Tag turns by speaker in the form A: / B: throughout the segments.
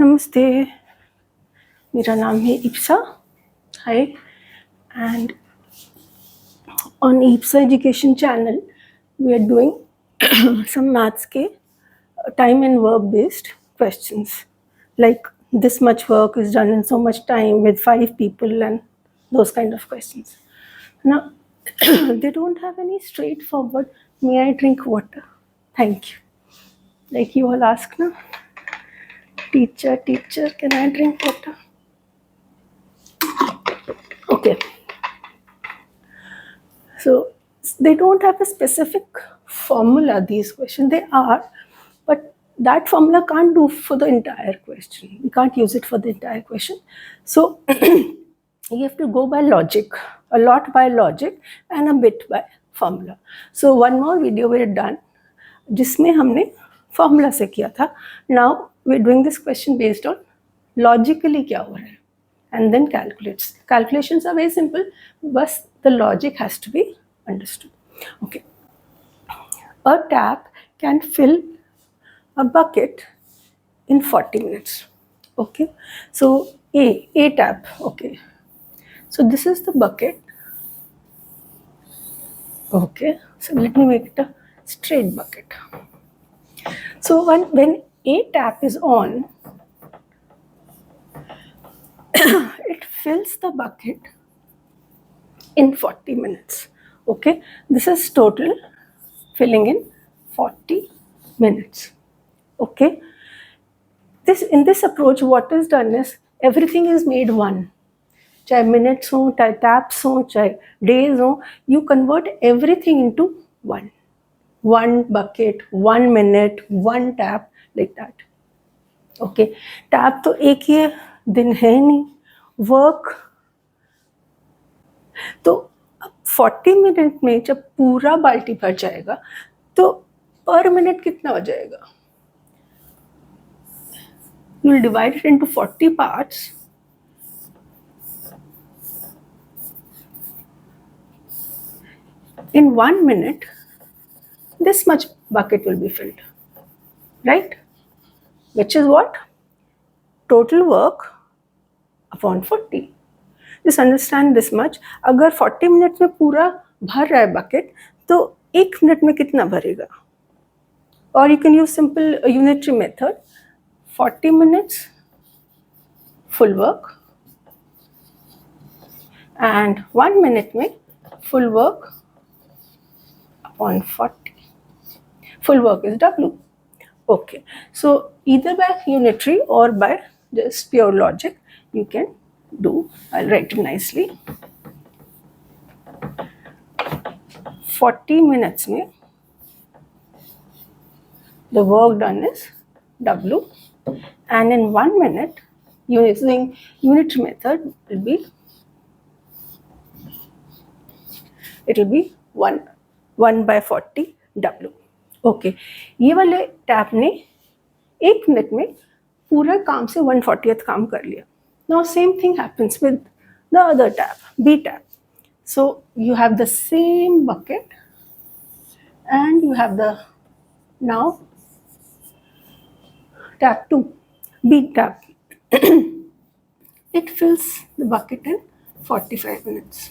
A: नमस्ते, मेरा नाम है Ipsa. Hi, and on IPSA Education channel, we are doing some maths के time and work based questions. Like this much work is done in so much time with 5 people and those kind of questions. Now, they don't have any straightforward, may I drink water? Thank you. Like you all ask now, teacher, can I drink water? Okay. So they don't have a specific formula, these questions. They are, but that formula can't do for the entire question. You can't use it for the entire question. So you have to go by logic, a lot by logic and a bit by formula. So one more video we're done, जिसमें हमने formula से किया था. Now we're doing this question based on logically क्या हो रहा है. And then calculates. Calculations are very simple, but the logic has to be understood. Okay. A tap can fill a bucket in 40 minutes. Okay. So A tap. Okay. So this is the bucket. Okay. So let me make it a straight bucket. So when A tap is on, it fills the bucket in 40 minutes. Okay, this is total filling in 40 minutes. Okay, in this approach, what is done is everything is made one. चाहे minutes हो, चाहे taps हो, चाहे days हो, you convert everything into one. One bucket, 1 minute, one tap, like that. Okay, tap तो एक ही है, दिन है नहीं. Work तो 40 मिनट में जब पूरा बाल्टी भर जाएगा तो पर मिनट कितना हो जाएगा? You will divide it into 40 parts. In 1 minute, this much bucket will be filled, right? Which is what? Total work upon 40. Just understand this much. अगर 40 मिनट में पूरा भर रहा है bucket, तो 1 मिनट में कितना भरेगा? Or you can use simple unitary method. 40 minutes full work and 1 minute में full work upon 40. Full work is W. Okay. So either by unitary or by just pure logic, you can do. I'll write it nicely. 40 minutes में the work done is W, and in 1 minute using unitary method it will be 1 by 40 W. Okay, ये वाले tap ने 1 minute में पूरा काम से 1/40th काम कर लिया. Now same thing happens with the other tap, B tap. So you have the same bucket and you have the now tap 2, B tap. It fills the bucket in 45 minutes.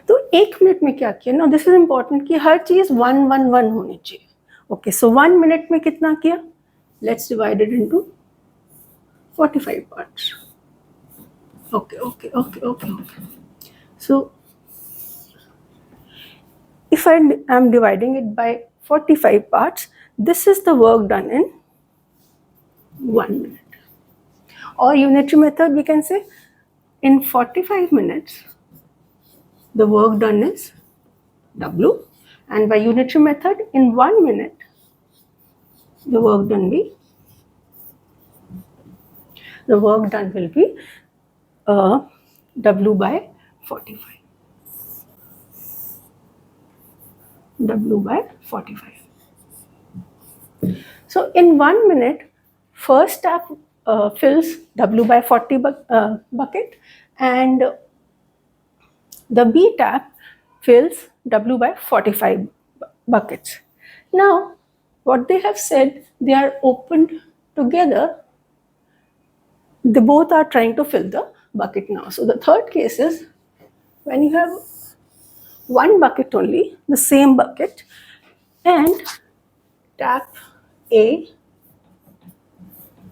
A: तो 1 minute में क्या किया? Now this is important कि हर चीज 1 होनी चाहिए. Okay, so 1 minute में कितना किया? Let's divide it into 45 parts. Okay. So if I am dividing it by 45 parts, this is the work done in 1 minute. Or unitary method, we can say in 45 minutes, the work done is W, and by unitary method, in 1 minute, the work done will be W by 45. W by 45. So in 1 minute, first tap fills W by 40 bucket, and the B tap fills W by 45 buckets. Now, what they have said, they are opened together They both are trying to fill the bucket now. So the third case is when you have one bucket only, the same bucket, and tap A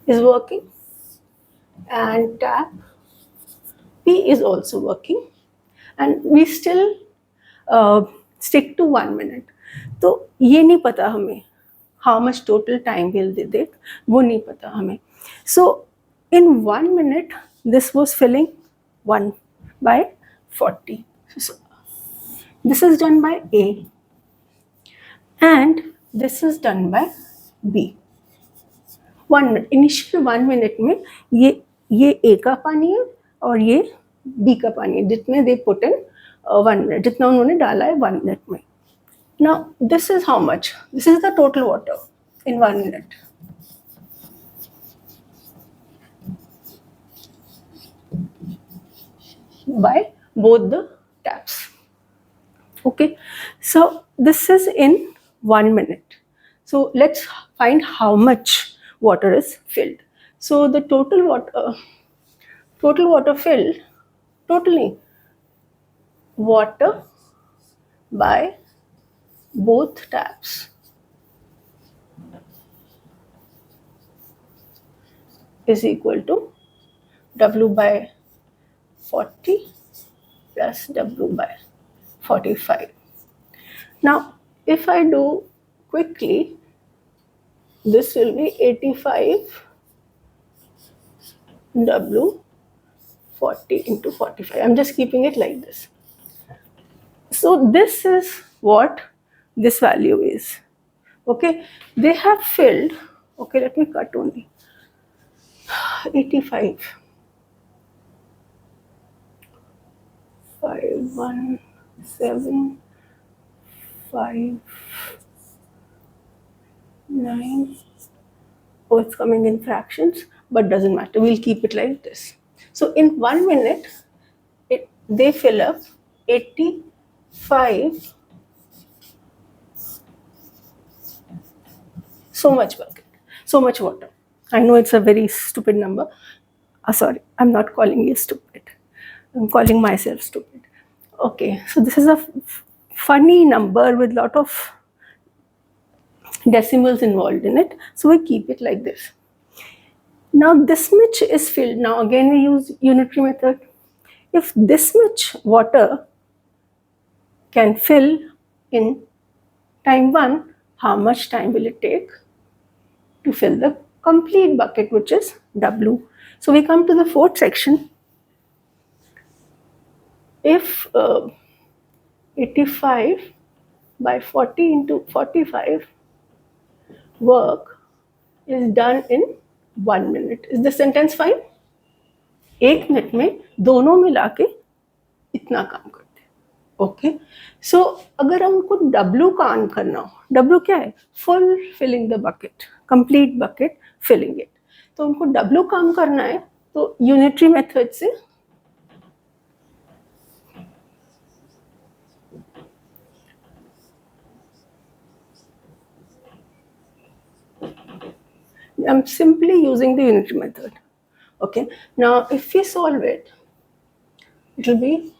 A: is working and tap P is also working, and we still stick to 1 minute. तो ये नहीं पता हमें how much total time will they take, वो नहीं पता हमें. So in 1 minute this was filling 1/40. So this is done by A and this is done by B. 1 minute, initial 1 minute में ये A का पानी है और ये B का पानी है, जितने they put in 1 minute, जितना उन्होंने डाला है 1 minute में. Now this is how much? This is the total water in 1 minute. By both the taps. Okay, so this is in 1 minute. So let's find how much water is filled. So the total water filled, totally water by both taps is equal to W by 40 plus W by 45. Now, if I do quickly, this will be 85 W 40 into 45. I'm just keeping it like this. So this is what this value is. Okay, they have filled. Okay, let me cut only. 85. 517 5 9. Oh, it's coming in fractions, but doesn't matter. We'll keep it like this. So in 1 minute, they fill up 85. So much bucket, so much water. I know it's a very stupid number. Sorry, I'm not calling you stupid. I'm calling myself stupid. Okay, so this is a funny number with lot of decimals involved in it. So we keep it like this. Now this much is filled. Now again we use unitary method. If this much water can fill in time 1, how much time will it take to fill the complete bucket, which is W? So we come to the fourth section. If 85 by 40 into 45 work is done in 1 minute, is the sentence fine? 1 minute में दोनों मिला के इतना काम करते हैं. Okay, सो अगर हमको W काम करना हो, W क्या है? Full filling the bucket, complete bucket filling it. तो हमको W काम करना है तो यूनिटरी मेथड से I'm simply using the unitary method. Okay, now if we solve it, it will be,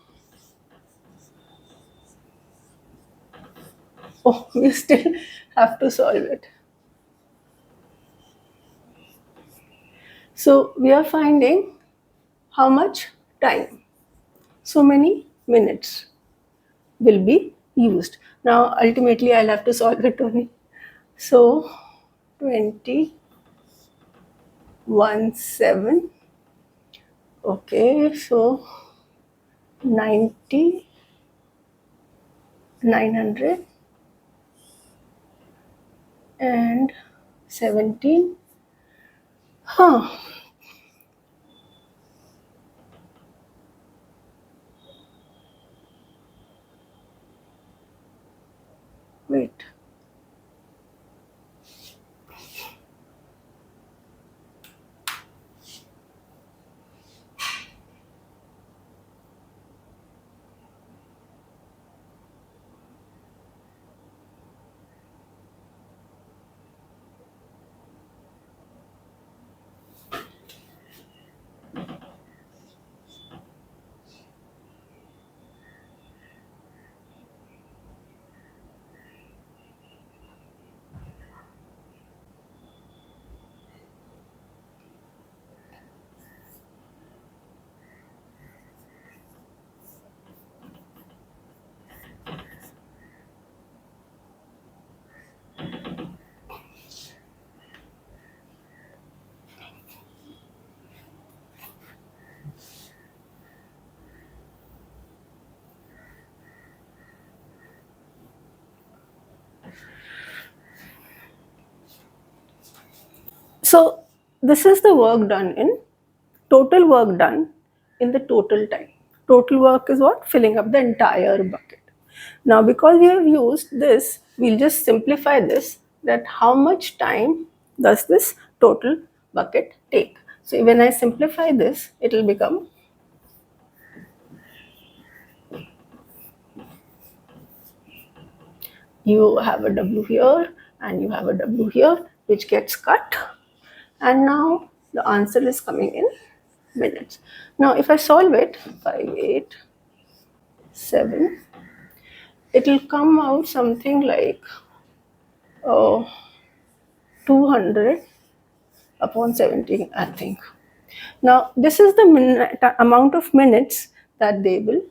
A: oh, we still have to solve it. So we are finding how much time, so many minutes will be used. Now ultimately I'll have to solve it only. So 2017. Okay, so 90, 900 and 17. Wait. So this is the work done in total work done in the total time. Total work is what? Filling up the entire bucket. Now, because we have used this, we'll just simplify this, that how much time does this total bucket take. So when I simplify this, it will become, you have a W here and you have a W here, which gets cut. And now the answer is coming in minutes. Now, if I solve it, 5, 8, 7, it will come out something like 200 upon 17, I think. Now, this is the amount of minutes that they will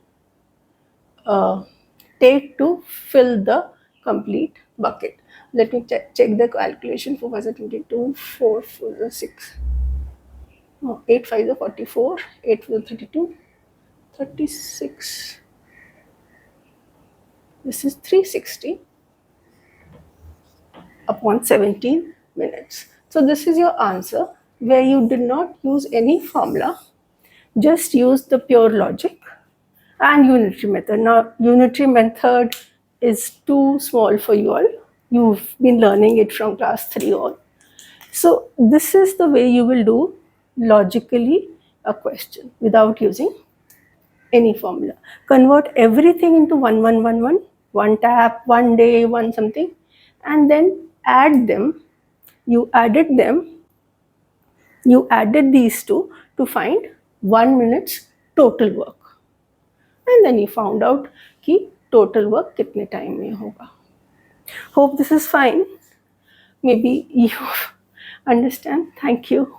A: take to fill the complete bucket. Let me check the calculation. 4 5 22, 4 4 6. 8 5 is 44, 8 4 32, 36. This is 360 upon 17 minutes. So this is your answer, where you did not use any formula, just use the pure logic and unitary method. Now, unitary method is too small for you all. You've been learning it from class 3 all. So this is the way you will do logically a question without using any formula. Convert everything into 1 1 1 1, one tap, one day, one something, and then add them. You added these two to find 1 minute's total work. And then you found out कि total work कितने time में होगा. Hope this is fine. Maybe you understand. Thank you.